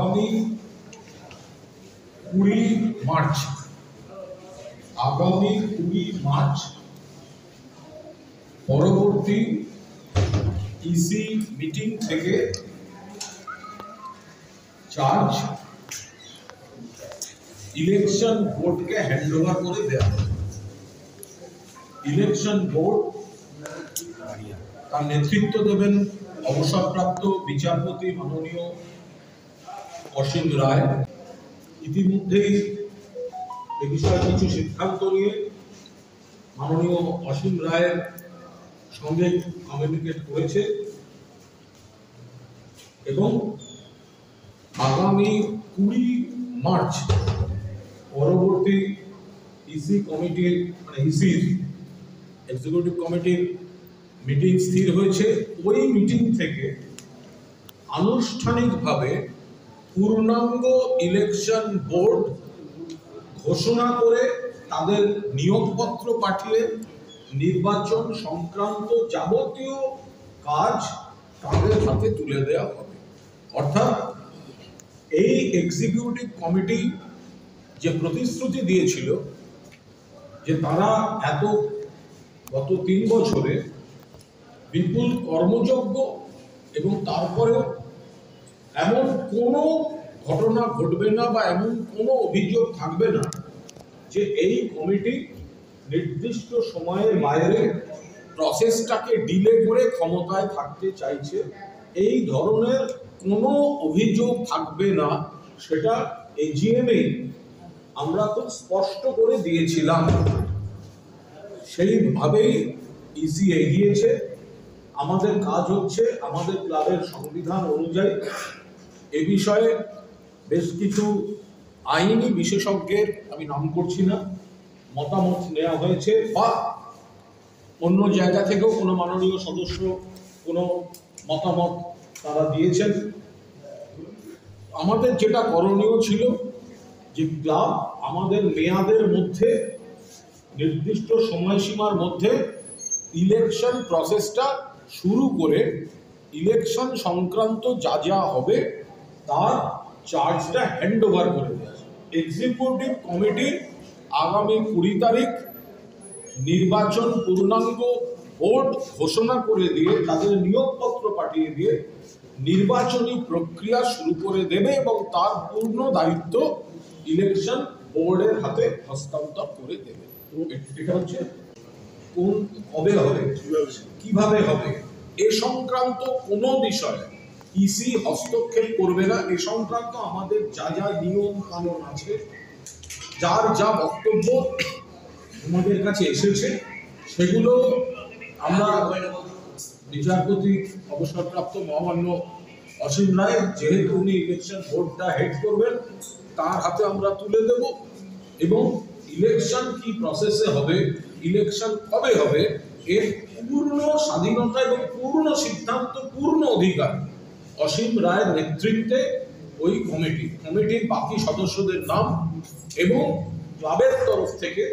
আগামী 20 মার্চ পরবর্তী EC meeting থেকে চার্জ ইলেকশন বোর্ডকে হ্যান্ডওভার করে দেওয়া হবে। ইলেকশন বোর্ড তার নেতৃত্ব দেবেন অবসরপ্রাপ্ত বিচারপতি মাননীয় অসীম রায়। ইতিমধ্যেই এ বিষয়ে কিছু সিদ্ধান্ত নিয়ে মাননীয় অসীম রায়ের সঙ্গে কমিউনিকেট করেছে এবং আগামী 20 মার্চ পরবর্তী ইসি কমিটির ইসির এক্সিকিউটিভ কমিটির মিটিং স্থির হয়েছে। ওই মিটিং থেকে আনুষ্ঠানিকভাবে পূর্ণাঙ্গ ইলেকশন বোর্ড ঘোষণা করে তাদের নিয়োগপত্র পাঠিয়ে নির্বাচন সংক্রান্ত যাবতীয় কাজ তাদের হাতে তুলে দেওয়া হবে। অর্থাৎ এই এক্সিকিউটিভ কমিটি যে প্রতিশ্রুতি দিয়েছিল যে তারা গত 3 বছরে বিপুল কর্মযজ্ঞ এবং তারপরেও এমন কোনো ঘটনা ঘটবে না বা এমন কোনো অভিযোগ থাকবে না যে এই কমিটি নির্দিষ্ট সময়ের বাইরে প্রসেসটাকে ডিলে করে ক্ষমতায় থাকতে চাইছে, এই ধরনের কোনো অভিযোগ থাকবে না, সেটা এজিএমে আমরা খুব স্পষ্ট করে দিয়েছিলাম। সেইভাবেই ইসি এগিয়েছে। আমাদের কাজ হচ্ছে আমাদের ক্লাবের সংবিধান অনুযায়ী এ বিষয়ে বেশ কিছু আইনি বিশেষজ্ঞের, আমি নাম করছি না, মতামত নেওয়া হয়েছে বা অন্য জায়গা থেকেও কোনো মাননীয় সদস্য কোনো মতামত তারা দিয়েছেন। আমাদের যেটা করণীয় ছিল যে ক্লাব আমাদের মেয়াদের মধ্যে, নির্দিষ্ট সময়সীমার মধ্যে ইলেকশন প্রসেসটা শুরু করে ইলেকশন সংক্রান্ত যা হবে তার চার্জটা হ্যান্ডওভার করে দেওয়া। এক্সিকিউটিভ কমিটি আগামী 20 তারিখ নির্বাচন পূর্ণাঙ্গ বোর্ড ঘোষণা করে দিয়ে তাদের নিয়োগপত্র পাঠিয়ে দিয়ে নির্বাচনী প্রক্রিয়া শুরু করে দেবে এবং তার পূর্ণ দায়িত্ব ইলেকশন বোর্ডের হাতে হস্তান্তর করে দেবে। এটা হচ্ছে কবে হবে, কিভাবে হবে, এ সংক্রান্ত কোনো বিষয়ে ইসি হস্তক্ষেপ করবে না। এ সংক্রান্ত আমাদের যা নিয়ম কানুন আছে, যার যা বক্তব্য আমাদের কাছে এসেছে, সেগুলো আমরা বিচারপতি অবসরপ্রাপ্ত মহামান্য অসীম রায়, যেহেতু উনি ইলেকশন বোর্ডটা হেড করবেন, তার হাতে আমরা তুলে দেব এবং ইলেকশন কি প্রসেসে হবে, ইলেকশন কবে হবে, এর পূর্ণ স্বাধীনতা এবং পূর্ণ সিদ্ধান্ত, পূর্ণ অধিকার অসীম রায়ের নেতৃত্বে ওই কমিটির বাকি সদস্যদের নাম এবং ক্লাবের তরফ থেকে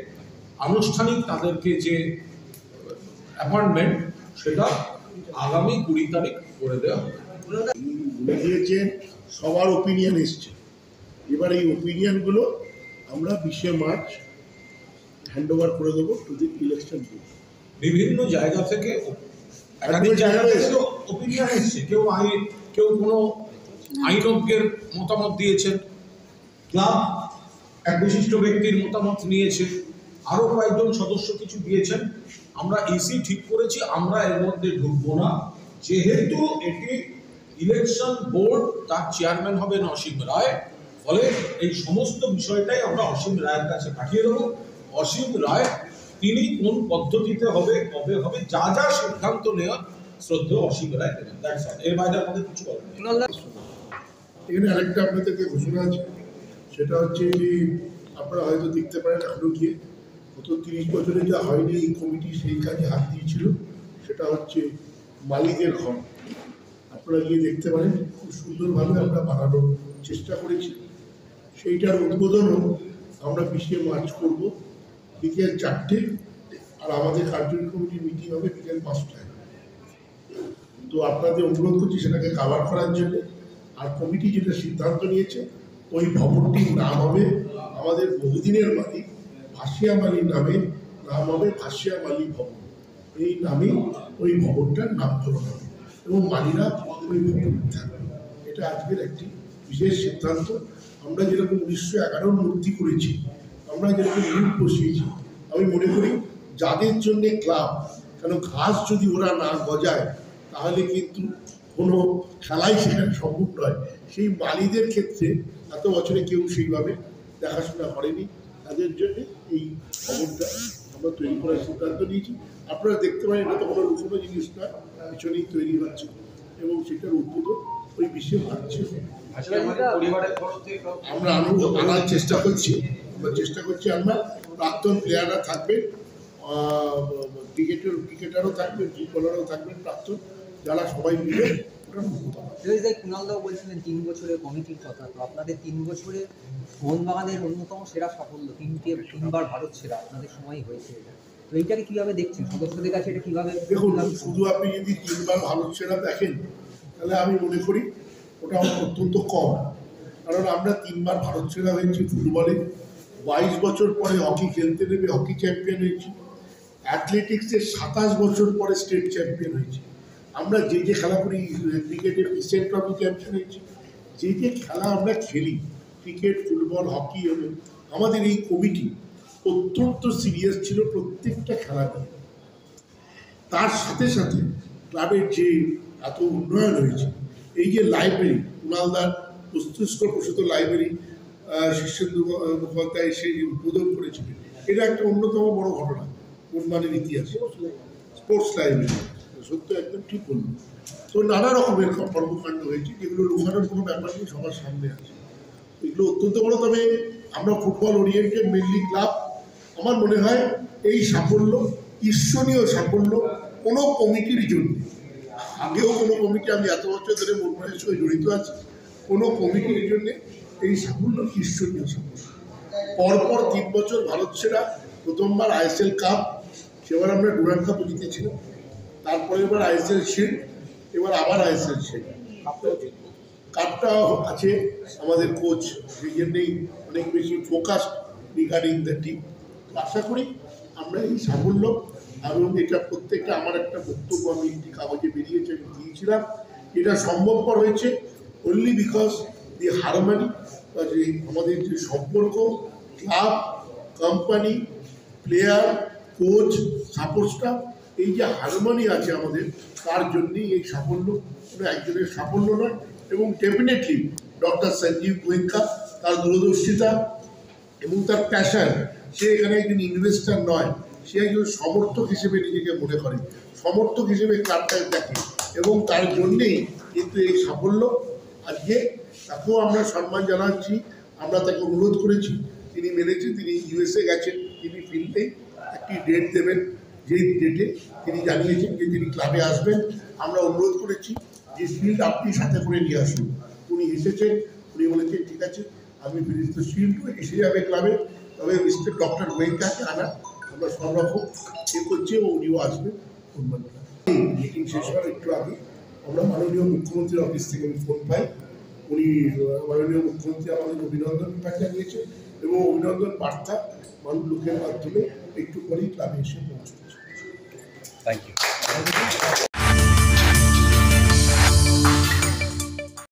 আনুষ্ঠানিক তাদেরকে যে অ্যাপয়েন্টমেন্ট, সেটা আগামী 20 তারিখ করে দেওয়া হবে। দিয়েছেন, সবার ওপিনিয়ন এসছে। এবার এই ওপিনিয়নগুলো আমরা 20 মার্চ হ্যান্ডওভার করে দেবো টু দি ইলেকশন বোর্ড। বিভিন্ন জায়গা থেকে ওপিনিয়ন এসছে, কেউ কোনো আইনজ্ঞের মতামত দিয়েছেন, ক্লাব এক বিশিষ্ট ব্যক্তির মতামত নিয়েছে, আরো কয়েকজন সদস্য কিছু দিয়েছেন। আমরা ইসি ঠিক করেছি আমরা এর মধ্যে ঢুকবো না, যেহেতু এটি ইলেকশন বোর্ড, তার চেয়ারম্যান হবেন অসীম রায়, ফলে এই সমস্ত বিষয়টাই আমরা অসীম রায়ের কাছে পাঠিয়ে দেবো। অসীম রায় তিনি কোন পদ্ধতিতে হবে, কবে হবে, যা সিদ্ধান্ত নেওয়া শ্রদ্ধেয় অসীম রায় দেবেন। এর বাইরে আমাদের কিছু বলার নেই। এখানে আরেকটা আপনাদেরকে ঘোষণা আছে, সেটা হচ্ছে যে আপনারা হয়তো দেখতে পারেন এখনো গিয়ে গত 30 বছরে যা হয়নি এই কমিটি সেই কাজে হাত দিয়েছিল, সেটা হচ্ছে মালিকের ঘর। আপনারা গিয়ে দেখতে পারেন, খুব সুন্দরভাবে আমরা বানানোর চেষ্টা করেছি। সেইটার উদ্বোধনও আমরা 20 মার্চ করব বিকেল 4টে, আর আমাদের কার্যকরী কমিটির মিটিং হবে বিকেল 5টায়। তো আপনাদের অনুরোধ করছি সেটাকে কাভার করার জন্য। আর কমিটি যেটা সিদ্ধান্ত নিয়েছে ওই ভবনটির নাম হবে আমাদের বহুদিনের মালিক ভাসিয়া মালির নামে নাম হবে ভাসিয়া মালি ভবন। এই নামে ওই ভবনটার নামকরণ হবে এবং মালিরা ওই ভবনে থাকবে। এটা আজকের একটি বিশেষ সিদ্ধান্ত। আমরা যেরকম 1911 মূর্তি করেছি, আমরা যেরকম ইট বসিয়েছি, আমি মনে করি যাদের জন্যে ক্লাব, কেন ঘাস যদি ওরা না গজায় তাহলে কিন্তু কোনো খেলাই সেখানে সম্ভব নয়। সেই মালিদের ক্ষেত্রে এত বছরে কেউ সেইভাবে দেখাশোনা করেনি, তাদের জন্য এই ভবনটা আমরা তৈরি করার সিদ্ধান্ত নিয়েছি। আপনারা দেখতে পারেন এটা তো কোনো লুকোনো জিনিস নয়, পিছনেই তৈরি হচ্ছে এবং সেটার উদ্বোধন ওই বিশ্বে হচ্ছে। আমরা আনার চেষ্টা করছি, আমরা প্রাক্তন প্লেয়াররা থাকবে, ক্রিকেটারও থাকবেন, ফুটবলারও থাকবেন প্রাক্তন, যারা সবাই মিলে কুণালদাও বলছিলেন 3 বছরের কমিটির কথা। তো আপনাদের 3 বছরে মোহনবাগানের অন্যতম সেরা সাফল্য, 3বার ভারত সেরা আপনাদের সময় হয়েছে। তো এইটাকে কিভাবে দেখছেন, সদস্যদের কাছে এটা কিভাবে? দেখুন, শুধু আপনি যদি 3বার ভারত সেরা দেখেন তাহলে আমি মনে করি ওটা অত্যন্ত কম। কারণ আমরা 3বার ভারত সেরা হয়েছি ফুটবলে, 22 বছর পরে হকি খেলতে নেমে হকি চ্যাম্পিয়ন হয়েছি, অ্যাথলেটিক্সে 27 বছর পরে স্টেট চ্যাম্পিয়ন হয়েছি। আমরা যে খেলা করি, ক্রিকেটে এশিয়ান ট্রফি চ্যাম্পিয়ন হয়েছি। যে খেলা আমরা খেলি, ক্রিকেট, ফুটবল, হকি, এবং আমাদের এই কমিটি অত্যন্ত সিরিয়াস ছিল প্রত্যেকটা খেলা নিয়ে। তার সাথে সাথে ক্লাবের যে এত উন্নয়ন হয়েছে, এই যে লাইব্রেরি, কুণালদার মস্তিষ্কপ্রসূত লাইব্রেরি শীর্ষেন্দু মুখোপাধ্যায় এসে উদ্বোধন করেছিলেন, এটা একটা অন্যতম বড় ঘটনা মোহনবাগানের ইতিহাসে। স্পোর্টস লাইব্রেরি সত্য একদম ঠিক বলল। তো নানা রকমের কর্মকাণ্ড হয়েছে যেগুলো লুকানোর কোনো ব্যাপার নেই, সবার সামনে আছে। এগুলো অত্যন্ত বড়। তবে আমরা ফুটবল ওরিয়েন্টেড মেনলি ক্লাব, আমার মনে হয় এই সাফল্য ঈর্ষণীয় সাফল্য কোনো কমিটির জন্য। আগেও কোনো কমিটি, আমি এত বছর ধরে মোহনবাগানের সঙ্গে জড়িত আছি, কোনো কমিটির জন্য এই সাফল্য ঈর্ষণীয় সাফল্য। পরপর 3 বছর ভারত সেরা, প্রথমবার আইএসএল কাপ, সেবার আমরা ডুরান্ড কাপও জিতেছিলাম, তারপরে এবার আইএসএল শিল্ড, এবার আবার আইএসএল শিল্ড। কাপটা আছে আমাদের কোচ, সেই জন্যেই অনেক বেশি ফোকাস রিগার্ডিং দ্য টিম। আশা করি আমরা এই সাফল্য, এবং এটা প্রত্যেকটা, আমার একটা বক্তব্য আমি একটি কাগজে বেরিয়েছে, আমি দিয়েছিলাম, এটা সম্ভবপর হয়েছে অনলি বিকজ দি হারমোনি, যে আমাদের যে সম্পর্ক club, company, player, coach, support staff, এই যে হারমোনি আছে আমাদের, তার জন্যই এই সাফল্য, কোনো একজনের সাফল্য নয়। এবং ডেফিনেটলি ডক্টর সঞ্জীব গোয়েঙ্কা, তার দূরদর্শিতা এবং তার প্যাশন, সে এখানে একজন ইনভেস্টার নয়, সে একজন সমর্থক হিসেবে নিজেকে মনে করে, সমর্থক হিসেবে ক্লাবটাকে দেখে, এবং তার জন্যেই কিন্তু এই সাফল্য। আজকে তাকেও আমরা সম্মান জানাচ্ছি, আমরা তাকে অনুরোধ করেছি, তিনি মেনেছেন, তিনি ইউএসএ গেছেন, তিনি ফিল্ডেই একটি ডেট দেবেন, যেই ডেটে তিনি জানিয়েছেন যে তিনি ক্লাবে আসবেন। আমরা অনুরোধ করেছি যে শিল্ড আপনি সাথে করে নিয়ে আসুন। উনি এসেছেন, উনি বলেছেন ঠিক আছে, আমি ফিরিস্ত শিল্ড এসে যাবে ক্লাবে, তবে মিস্টার ডক্টর গোয়েঙ্কাকে আনা আমরা সব রকম করছি এবং উনিও আসবেন। মিটিং শেষ হওয়ার একটু আগে আমরা মাননীয় মুখ্যমন্ত্রীর অফিস থেকে ফোন পাই, উনি মাননীয় মুখ্যমন্ত্রী আমাদের অভিনন্দন জানিয়েছেন এবং অভিনন্দন বার্তা মানুষ লোকের মাধ্যমে একটু পরেই ক্লাবে এসে পৌঁছেছে। Thank you.